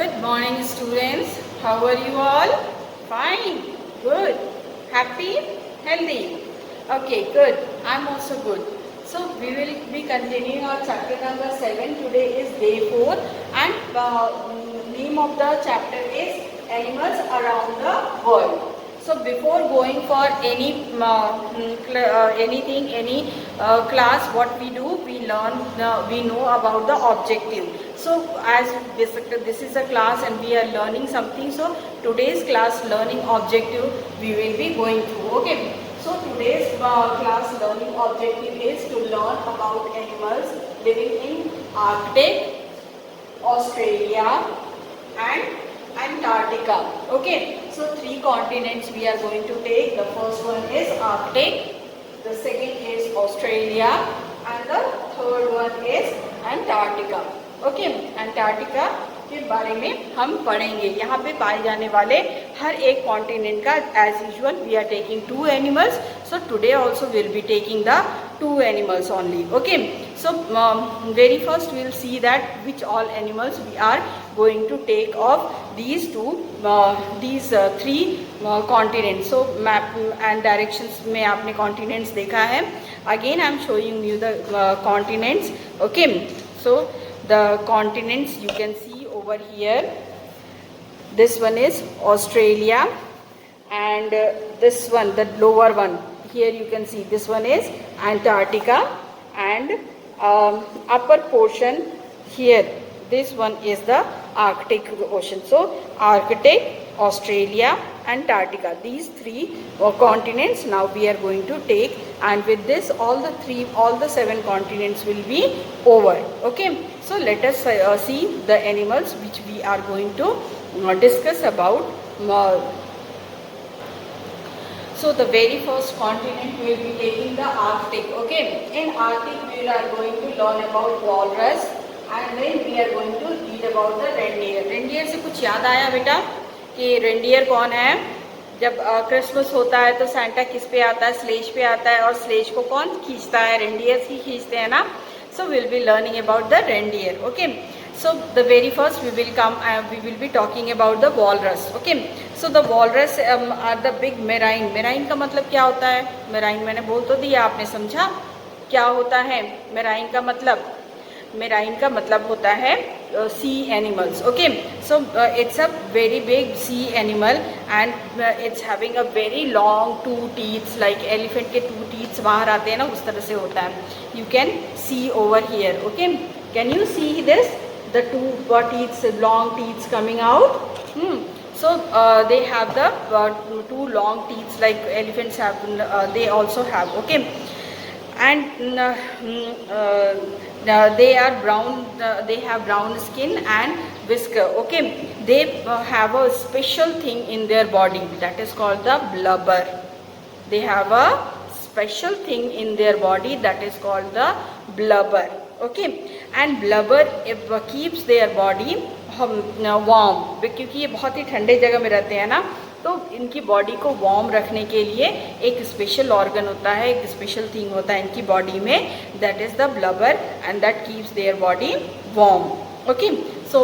Good morning, students. How are you all? Fine. Good. Happy? Healthy? Okay, good. I'm also good. So we will be continuing our chapter number 7. Today is day 4 and name of the chapter is Animals Around the World. So before going for any class, what we do, we learn, we know about the objective. So as this is a class and we are learning something, so today's class learning objective we will be going through. Okay. So today's class learning objective is to learn about animals living in Arctic, Australia and Antarctica. Okay, so 3 continents we are going to take. The first one is Arctic, the second is Australia and the third one is Antarctica. Okay, Antarctica के बारे में हम पढ़ेंगे. यहाँ पे पाए जाने वाले हर एक कॉन्टिनेंट का as usual we are taking 2 animals. So today also will be taking the 2 animals only. Okay, so very first we will see that which all animals we are going to take of these 3 continents. So map and directions में आपने continents देखा है. Again I am showing you the continents. Okay, so the continents you can see over here. This one is Australia and this one, the lower one, here you can see this one is Antarctica and upper portion here, this one is the Arctic Ocean. So Arctic, Australia, Antarctica, these 3 continents now we are going to take, and with this all the 7 continents will be over. Okay, so let us see the animals which we are going to discuss about. So the very first continent we will be taking the Arctic. Okay, in Arctic we are going to learn about walrus and then we are going to read about the reindeer. Reindeer से कुछ याद आया बेटा कि reindeer कौन है? जब Christmas होता है तो सांता किस पे आता है? स्लेज पे आता है. और स्लेज को कौन खींचता है? रेंडियर्स ही खींचते हैं ना. So we will be learning about the reindeer. Okay, so the very first we will be talking about the walrus. Okay, so the walrus are the big marine. Marine का मतलब क्या होता है? Marine मैंने बोल तो दिया, आपने समझा क्या होता है marine का मतलब? Marine का मतलब होता है sea animals. Okay, so it's a very big sea animal and it's having a very long 2 teeth, like elephant के 2 teeth बाहर आते हैं ना, उस तरह से होता है. You can see over here. Okay, can you see this? The 2 teeth, long teeth coming out. So they have the 2 long teeth like elephants have. They also have. Okay, and they are brown. They have brown skin and whisker. Okay, they have a special thing in their body that is called the blubber. They have a special thing in their body that is called the blubber. Okay, and blubber keeps their body warm, क्योंकि ये बहुत ही ठंडे जगह में रहते हैं ना, तो इनकी बॉडी को वार्म रखने के लिए एक स्पेशल ऑर्गन होता है, एक स्पेशल थिंग होता है इनकी बॉडी में, that is the blubber and that keeps their body warm. Okay, so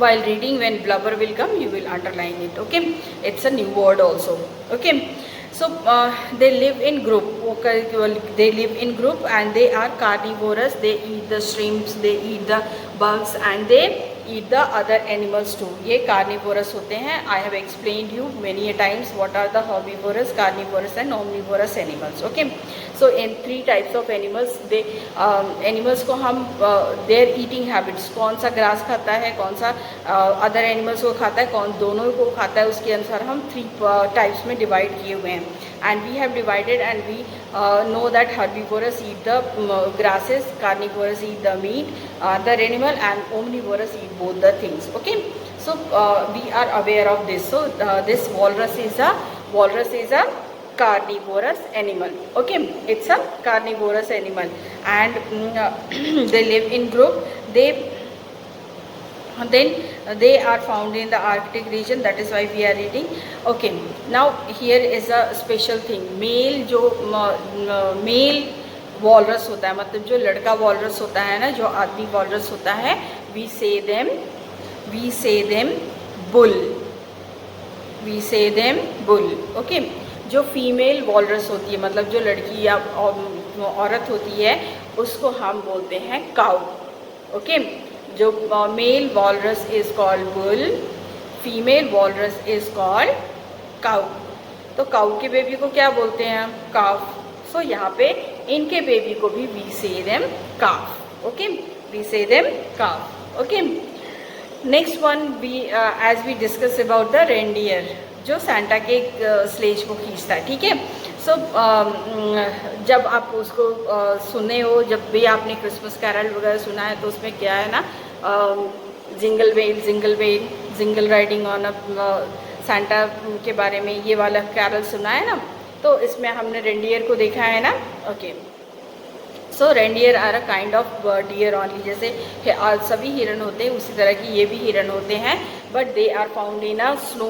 while reading when blubber will come you will underline it. Okay, it's a new word also. Okay, so they live in group. Okay, they live in group and they are carnivorous. They eat the shrimps, they eat the bugs and they eat the other animals too. ये carnivorous होते हैं. I have explained you many a times what are the herbivorous, carnivorous and omnivorous animals. Okay, so in 3 types of animals, they animals को हम their eating habits, कौन सा grass खाता है, कौन सा other animals को खाता है, कौन दोनों को खाता है, उसके अनुसार हम 3 types में divide किए हुए हैं. And we have divided and we know that herbivorous eat the grasses, carnivorous eat the meat, other animal, and omnivorous eat both the things. Okay, so we are aware of this. So this walrus is a carnivorous animal. Okay, it's a carnivorous animal and they live in group. They are found in the Arctic region, that is why we are reading. Okay, now here is a special thing. Male जो male walrus होता है, मतलब जो लड़का walrus होता है ना, जो आदमी walrus होता है, we say them we say them bull. We say them bull. Okay. जो फीमेल वॉलरस होती है, मतलब जो लड़की या औरत होती है, उसको हम बोलते हैं काउ. ओके. जो male walrus is called bull, female walrus is called cow. तो काउ के बेबी को क्या बोलते हैं? काफ. सो यहाँ पे इनके बेबी को भी we say them calf. Okay. We say them calf. Okay. Next one, we as we discuss about the reindeer, जो सांता के स्लेज को खींचता है. ठीक है. सो जब आप उसको सुने हो, जब भी आपने क्रिसमस कैरल वगैरह सुना है, तो उसमें क्या है ना, jingle bell jingle bell jingle riding on a Santa के बारे में ये वाला कैरल सुना है ना. तो इसमें हमने रेंडियर को देखा है ना. Okay. So reindeer are a kind of deer only. जैसे सभी हिरन होते हैं, उसी तरह की ये भी हिरन होते हैं, but they are found in a snow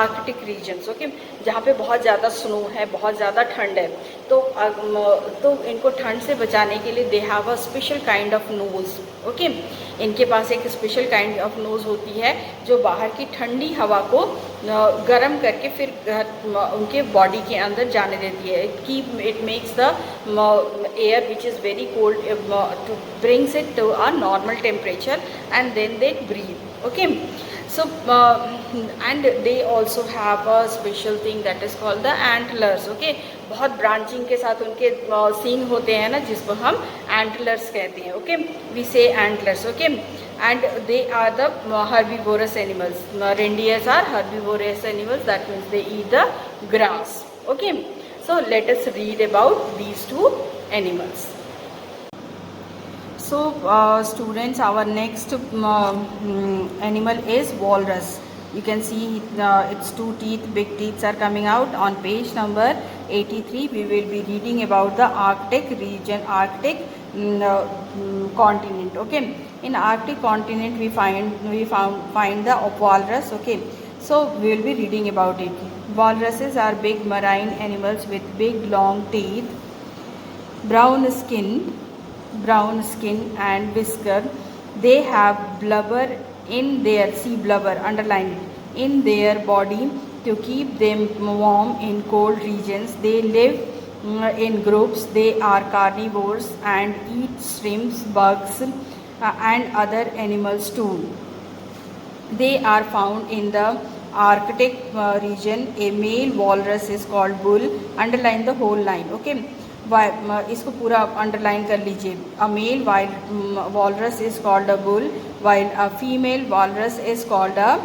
Arctic regions. Okay. जहाँ पे बहुत ज़्यादा स्नो है, बहुत ज़्यादा ठंड है, तो इनको ठंड से बचाने के लिए they have a special kind of nose. Okay. इनके पास एक स्पेशल काइंड ऑफ नोज़ होती है जो बाहर की ठंडी हवा को गर्म करके फिर उनके बॉडी के अंदर जाने देती है. It makes the air which is very cold to brings it to a normal temperature and then they breathe. Okay. So and they also have a special thing that is called the antlers. Okay. बहुत branching के साथ उनके सींग होते हैं ना, जिसको हम antlers कहते हैं. Okay. We say antlers. Okay. And they are the herbivorous animals. Reindeers are herbivorous animals. That means they eat the grass. Okay. So let us read about these two animals. So students, our next animal is walrus. You can see its two teeth, big teeth are coming out. On page number 83 we will be reading about the Arctic region, Arctic continent. Okay. In Arctic continent we find the walrus. Okay. So we will be reading about it. Walruses are big marine animals with big long teeth, brown skin and whisker. They have blubber in their, see blubber, underline it, in their body to keep them warm in cold regions. They live in groups. They are carnivores and eat shrimps, bugs and other animals too. They are found in the Arctic region. A male walrus is called bull. Underline the whole line. Okay. इसको पूरा underline कर लीजिए. अ mail walrus is called a bull, while a female walrus is called a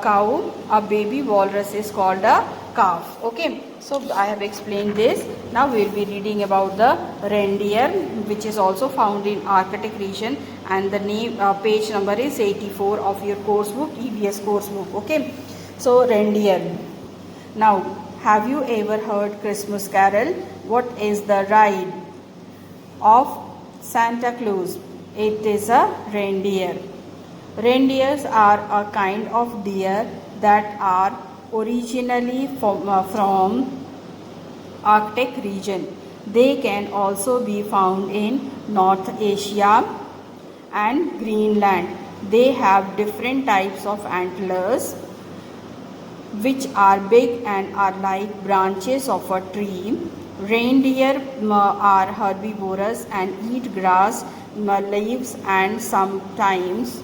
cow. A baby walrus is called a calf. Okay. So I have explained this. Now we will be reading about the reindeer, which is also found in Arctic region, and the name page number is 84 of your course book, EBS course book. Okay. So reindeer. Now, have you ever heard Christmas carol? What is the ride of Santa Claus? It is a reindeer. Reindeers are a kind of deer that are originally from Arctic region. They can also be found in North Asia and Greenland. They have different types of antlers, which are big and are like branches of a tree. Reindeer are herbivorous and eat grass, leaves and sometimes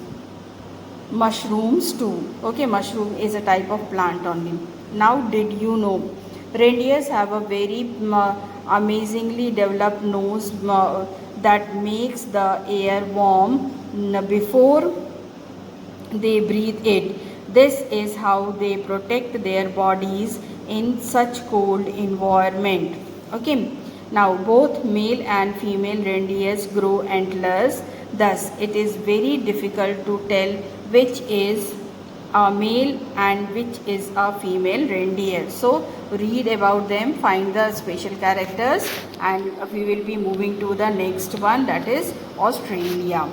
mushrooms too. Okay, mushroom is a type of plant only. Now, did you know reindeers have a very amazingly developed nose that makes the air warm before they breathe it. This is how they protect their bodies in such cold environment. Okay. Now both male and female reindeers grow antlers. Thus it is very difficult to tell which is a male and which is a female reindeer. So read about them, find the special characters, and we will be moving to the next one, that is Australia.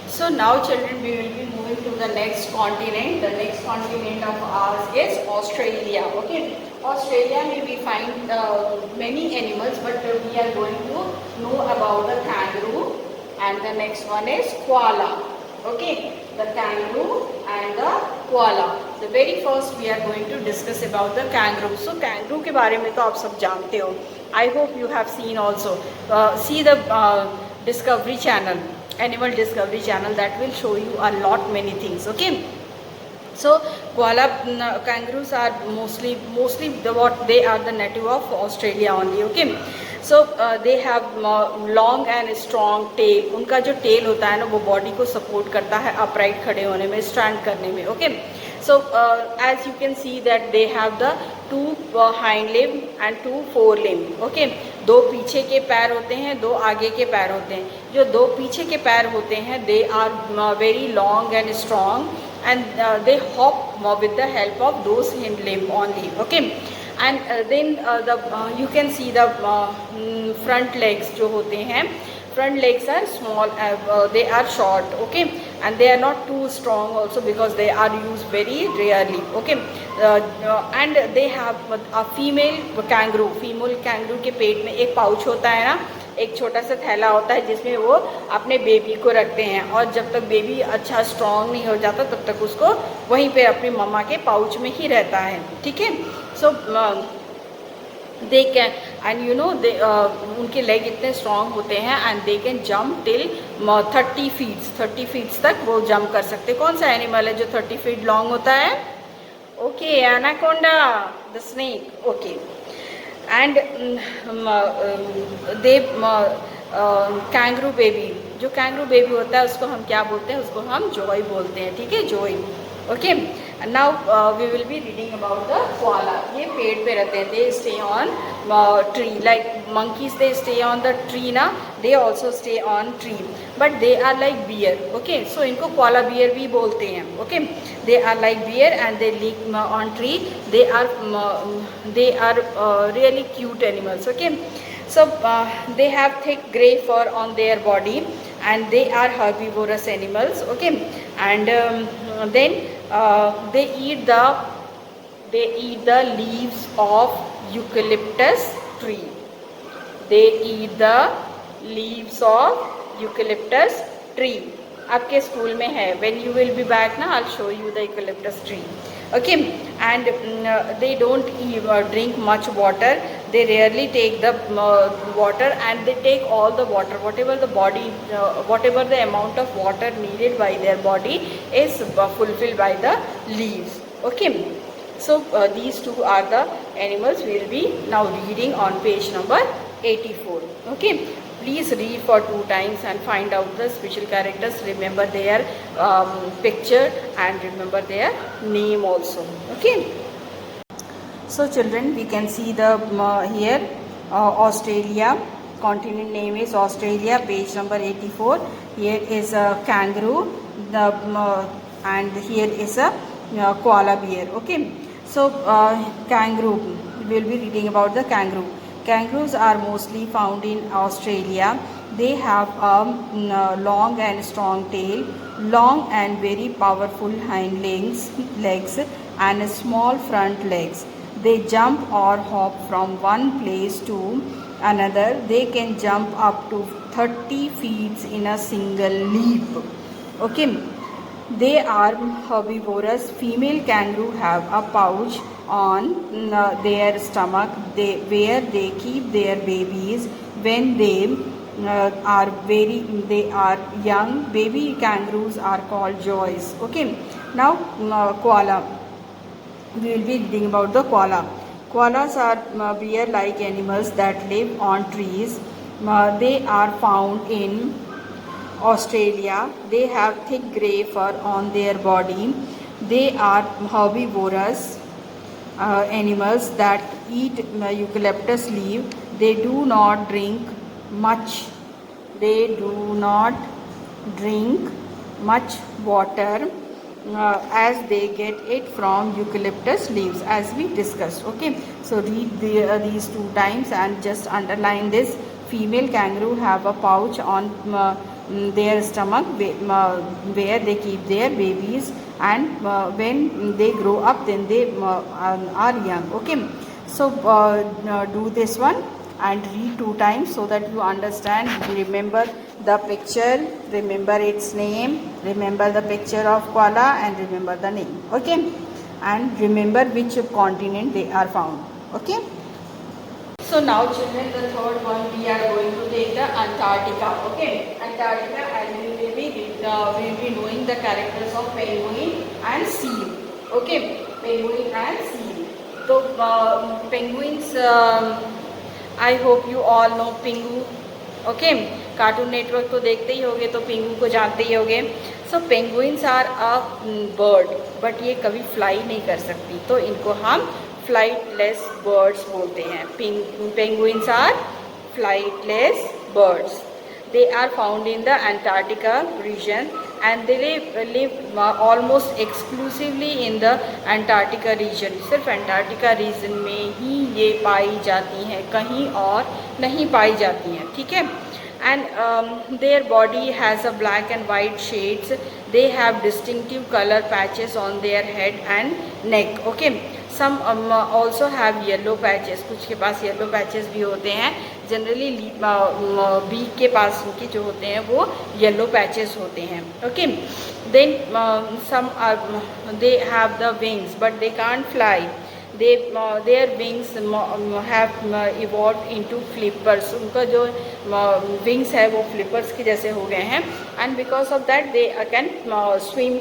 So now children, we will be moving to the next continent. The next continent of ours is Australia. Okay. Australia may we find many animals, but we are going to know about the kangaroo, and the next one is koala. Okay, the kangaroo and the koala. The very first we are going to discuss about the kangaroo. So kangaroo के बारे में तो आप सब जानते हो. I hope you have seen also. See the Discovery Channel, Animal Discovery Channel, that will show you a lot many things. Okay. So koala kangaroos are mostly what they are the native of Australia only. Okay. So they have long and strong tail. उनका जो tail होता है ना वो body को support करता है upright खड़े होने में, stand करने में. Okay. So as you can see that they have the 2 hind limb and 2 fore limb. Okay. 2 पीछे के पैर होते हैं, 2 आगे के पैर होते हैं. जो 2 पीछे के पैर होते हैं they are very long and strong and they hop with the help of those hind limb only. Okay. And then you can see the front legs जो होते हैं, front legs are small, they are short. Okay. And they are not too strong also because they are used very rarely. Okay. And they have a female kangaroo के पेट में एक pouch होता है ना, एक छोटा सा थैला होता है जिसमें वो अपने बेबी को रखते हैं, और जब तक बेबी अच्छा स्ट्रॉन्ग नहीं हो जाता तब तक उसको वहीं पे अपनी मम्मा के पाउच में ही रहता है. ठीक है. So they can and you know they उनके लेग इतने स्ट्रॉन्ग होते हैं and they can jump till 30 feets तक वो जंप कर सकते. कौन सा एनिमल है जो 30 फीट लॉन्ग होता है? Okay, anaconda, the snake. Okay. And they kangaroo baby, जो कैंगरू बेबी होता है उसको हम क्या बोलते हैं? उसको हम जॉय बोलते हैं. ठीक है, Joy. Okay. Now we will be reading about the koala. ये पेड़ पे रहते हैं. They stay on tree like monkeys. They stay on the tree ना, they also stay on tree, but they are like bear. Okay, so इनको koala bear भी बोलते हैं. Okay, they are like bear and they live on tree. They are really cute animals. Okay, so they have thick gray fur on their body and they are herbivorous animals. Okay, and then they eat the leaves of eucalyptus tree. They eat the leaves of eucalyptus tree. आपके school में है. When you will be back ना, I'll show you the eucalyptus tree. Okay, and they don't drink much water. They rarely take the water, and they take all the water, whatever the amount of water needed by their body is fulfilled by the leaves. Okay. So these two are the animals we will be now reading on page number 84. Okay, please read for 2 times and find out the special characters. Remember their picture and remember their name also. Okay. So children, we can see the here Australia. Continent name is Australia. Page number 84. Here is a kangaroo. And here is a koala bear. Okay. So kangaroo. We will be reading about the kangaroo. Kangaroos are mostly found in Australia. They have a long and strong tail, long and very powerful hind legs and small front legs. They jump or hop from one place to another. They can jump up to 30 feet in a single leap. Okay. They are herbivorous. Female kangaroo have a pouch on their stomach where they keep their babies when they are young. Baby kangaroos are called joys. Okay. Now koala. We will be reading about the koala. Koalas are bear-like animals that live on trees. They are found in Australia. They have thick grey fur on their body. They are herbivorous animals that eat eucalyptus leaf. They do not drink much. They do not drink much water as they get it from eucalyptus leaves, as we discussed. Okay, so read these 2 times and just underline this. Female kangaroo have a pouch on their stomach where they keep their babies, and when they grow up then they are young. Okay, so do this one and read 2 times so that you understand, remember the picture, remember its name, remember the picture of koala and remember the name. Okay, and remember which continent they are found. Okay. So now children, the third one we are going to take the Antarctica. Okay, Antarctica, and we will be knowing the characters of penguin and seal. Okay, penguin and seal. So penguins, I hope you all know Pingu. Okay, cartoon network तो देखते ही होगे, तो पिंगू को जानते ही होगे. So penguins are a bird, but ये कभी फ्लाई नहीं कर सकती, तो इनको हम फ्लाइटलेस बर्ड्स बोलते हैं. Penguins are flightless birds. They are found in the Antarctica region and they live almost exclusively in the Antarctica region. सिर्फ Antarctica region में ही ये पाई जाती हैं, कहीं और नहीं पाई जाती हैं. ठीक है. And their body has a black and white shades. They have distinctive color patches on their head and neck. Okay. Some also have yellow patches. कुछ के पास येलो पैचेस भी होते हैं. जनरली बीक के पास उनके जो होते हैं वो येलो पैचेस होते हैं. Okay. Then some they have the wings but they can't fly. Their wings have evolve into flippers. उनका जो विंग्स है वो फ्लिपर्स के जैसे हो गए हैं. And because of that they can swim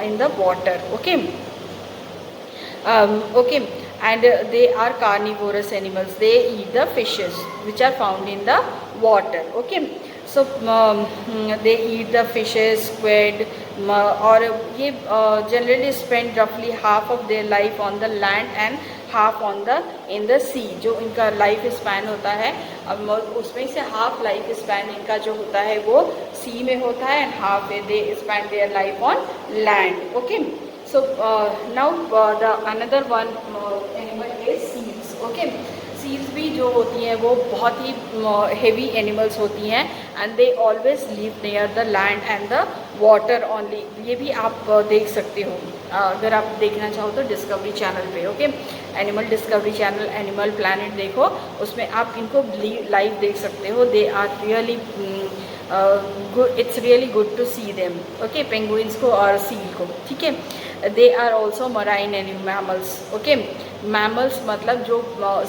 in the water. Okay. Okay, and they are carnivorous animals. They eat the fishes which are found in the water. Okay, so they eat the fishes, squid, और ये generally spend roughly half of their life on the land and half on the in the sea. जो इनका life span होता है, अब उसमें से half life span इनका जो होता है वो सी में होता है, and half they spend their life on land. Okay. So now the another one animal is seals. Okay, seals भी जो होती हैं वो बहुत ही heavy animals होती हैं and they always live near the land and the water only. ये भी आप देख सकते हो, अगर आप देखना चाहो तो डिस्कवरी चैनल पे. Okay, Animal Discovery Channel, Animal Planet देखो, उसमें आप इनको लाइव देख सकते हो. They are really it's really good to see them. Okay, penguins को और सील को. ठीक है. They are also marine mammals. Okay, mammals मतलब जो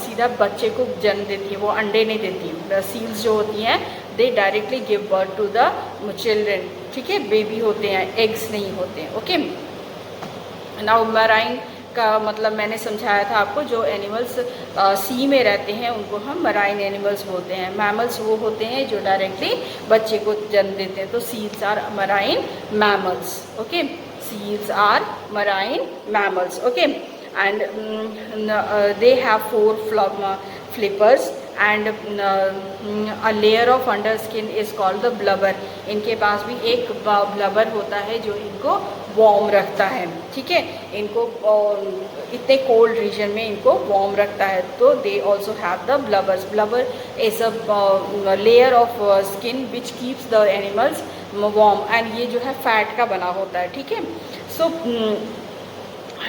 सीधा बच्चे को जन्म देती है, वो अंडे नहीं देती. सील्स जो होती हैं they directly give birth to the children. ठीक है, बेबी होते हैं, एग्स नहीं होते हैं. ओके. नाउ मराइन का मतलब मैंने समझाया था आपको, जो एनिमल्स सी में रहते हैं उनको हम मराइन एनिमल्स बोलते हैं. मैमल्स वो होते हैं जो डायरेक्टली बच्चे को जन्म देते हैं, तो seals are marine mammals. Okay, seals are marine mammals. Okay, and they have 4 flippers and a layer of underskin is called the blubber. इनके पास भी एक ब्लबर होता है जो इनको वार्म रखता है. ठीक है, इनको इतने कोल्ड रीजन में इनको वार्म रखता है, तो they also have the blubbers. Blubber is a layer of skin which keeps the animals warm, and ये जो है फैट का बना होता है. ठीक है. So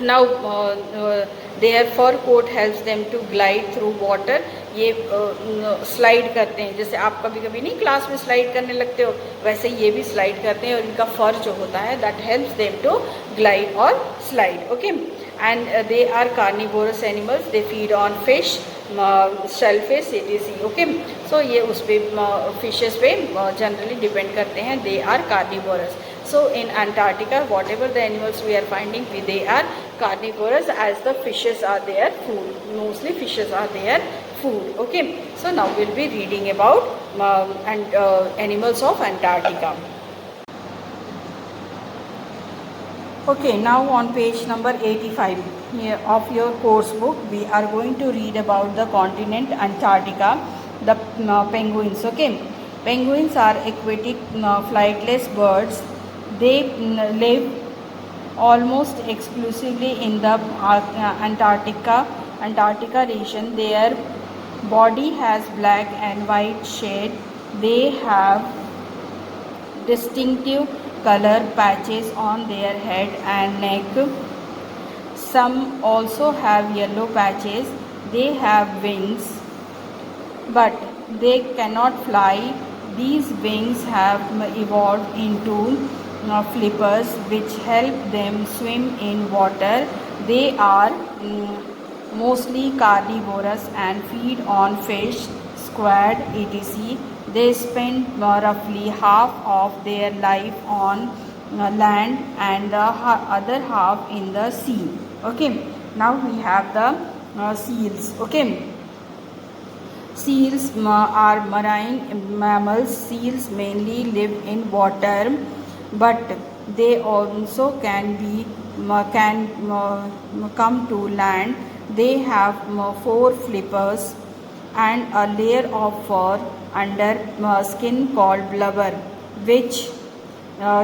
now their fur coat helps them to glide through water. ये स्लाइड करते हैं, जैसे आप कभी कभी नहीं क्लास में स्लाइड करने लगते हो, वैसे ये भी स्लाइड करते हैं, और इनका फर जो होता है that helps them to glide और slide. Okay, and they are carnivorous animals. They feed on fish, shellfish, etc. Okay, so ये उस पर फिशेस पे जनरली डिपेंड करते हैं. They are carnivorous. So in Antarctica, whatever the animals we are finding, they are carnivorous, as the fishes are their food. Mostly fishes are their food. Okay, so now we'll be reading about animals of Antarctica. Okay, now on page number 85 of your course book, we are going to read about the continent Antarctica, the penguins. Okay, penguins are aquatic flightless birds. They live almost exclusively in the Antarctica region. Their body has black and white shade. They have distinctive color patches on their head and neck. Some also have yellow patches. They have wings, but they cannot fly. These wings have evolved into flippers which help them swim in water. They are mostly carnivorous and feed on fish, squid, etc. They spend roughly half of their life on land and the other half in the sea. Okay, now we have the seals. Okay, seals are marine mammals. Seals mainly live in water, but they also can come to land. They have 4 flippers and a layer of fur under skin called blubber, which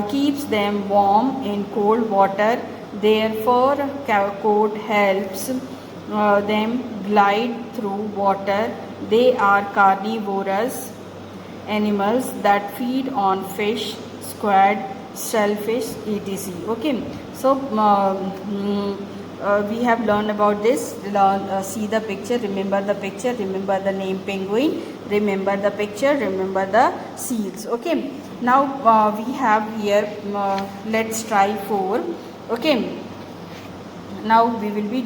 keeps them warm in cold water. Their fur coat helps them glide through water. They are carnivorous animals that feed on fish, squid, shellfish, etc. Okay, so we have learned about this. See the picture, remember the picture, remember the name penguin, remember the picture, remember the seals. Okay, now we have here, let's try 4. Okay, now we will be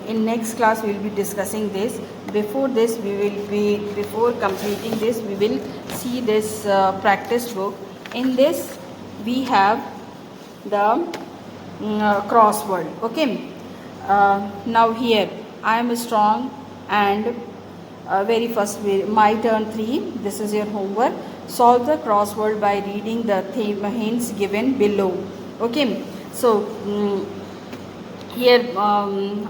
in next class we will be discussing this. Before completing this, we will see this practice book. In this we have the crossword. Okay, now here I am strong and very first my turn 3. This is your homework. Solve the crossword by reading the hints given below. Okay, so here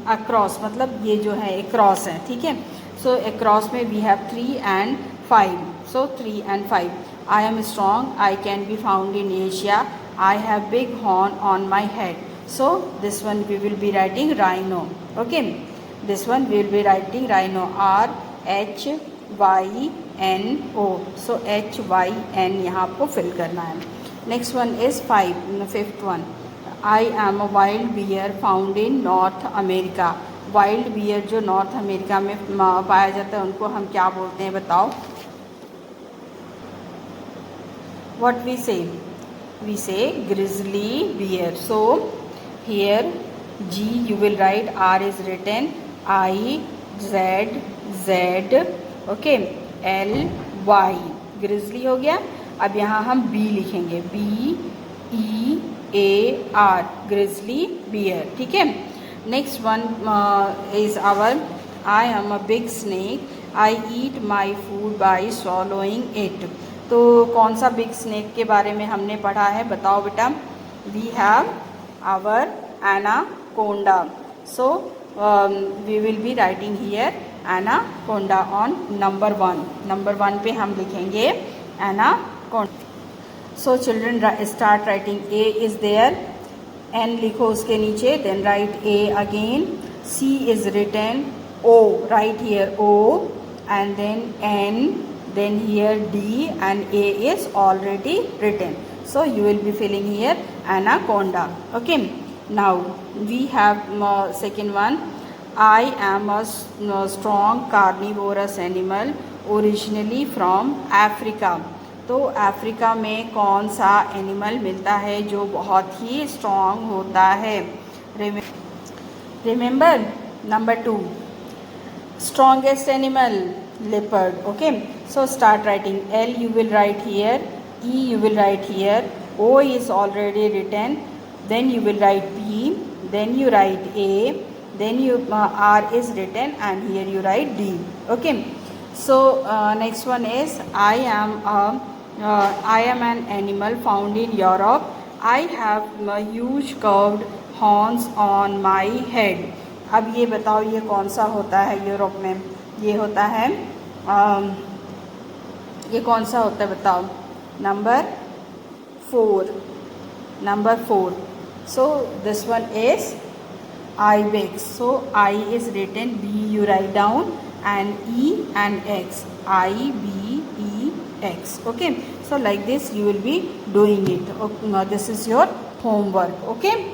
across मतलब ये जो है across है, ठीक है. So across में we have 3 and 5. So 3 and 5. I am strong. I can be found in Asia. I have big horn on my head. So this one we will be writing rhino. Okay, this one we will be writing rhino. RHYNO. So HYN यहाँ आपको fill करना है. Next one is 5th one. I am a wild bear found in North America. Wild bear जो north America में पाया जाता है उनको हम क्या बोलते हैं बताओ. What we say? We say grizzly bear. So here G you will write, R is written, I Z Z, okay, L Y. grizzly हो गया. अब यहाँ हम B लिखेंगे, B E A R, grizzly bear. ठीक है. Next one is our I am a big snake. I eat my food by swallowing it. तो कौन सा बिग स्नेक के बारे में हमने पढ़ा है बताओ बेटा. We have our anaconda. So we will be writing here anaconda on number 1. Number 1 पे हम लिखेंगे anaconda. So children start writing. A is there, N लिखो उसके नीचे, then write A again. C is written, O right here O, and then N, then here D, and A is already written. So you will be filling here anaconda. Okay, now we have second one. I am a strong carnivorous animal originally from Africa. तो Africa में कौन सा animal मिलता है जो बहुत ही strong होता है. Remember number 2, strongest animal leopard. Okay, so start writing. L you will write here, E you will write here, O is already written, then you will write P, then you write A, then you R is written, and here you write D. Okay, so next one is I am an animal found in Europe. I have huge curved horns on my head. अब ये बताओ ये कौन सा होता है Europe में. ये होता है ये कौन सा होता है बताओ. Number 4. So this one is ibex. So I is written, B you write down, and E and X, IBEX. Okay, so like this you will be doing it. Okay, now this is your homework. Okay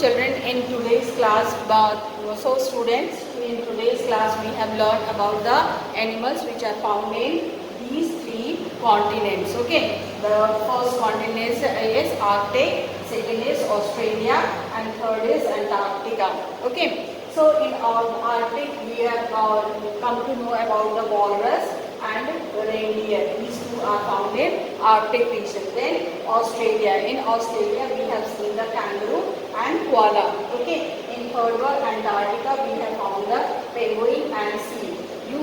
children, in today's class, so students, we in today's class we have learned about the animals which are found in these 3 continents. Okay, the first continent is Arctic, second is Australia, and third is Antarctica. Okay, so in Arctic we have come to know about the walrus and reindeer. These 2 are found in Arctic region. Then Australia. In Australia we have seen the kangaroo and koala. Okay, in third one Antarctica we have found the penguin and seal. You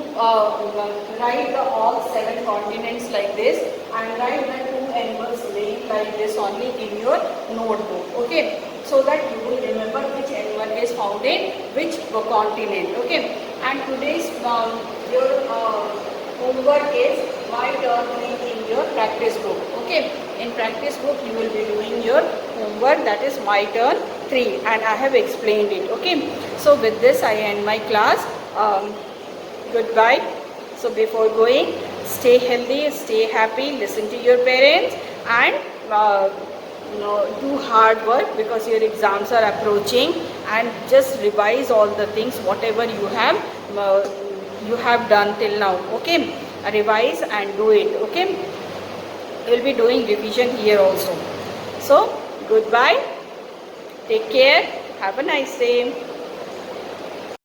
write the all 7 continents like this and write the 2 animals name like this only in your notebook. Okay, so that you will remember which animal is found in which continent. Okay, and today's your homework is my turn 3 in your practice book. Okay, in practice book you will be doing your homework, that is my turn 3, and I have explained it. Okay, so with this I end my class. Goodbye. So before going, stay healthy, stay happy, listen to your parents, and do hard work because your exams are approaching, and just revise all the things whatever you have done till now. Okay, revise and do it. Okay, you will be doing revision here also. So goodbye, take care, have a nice day.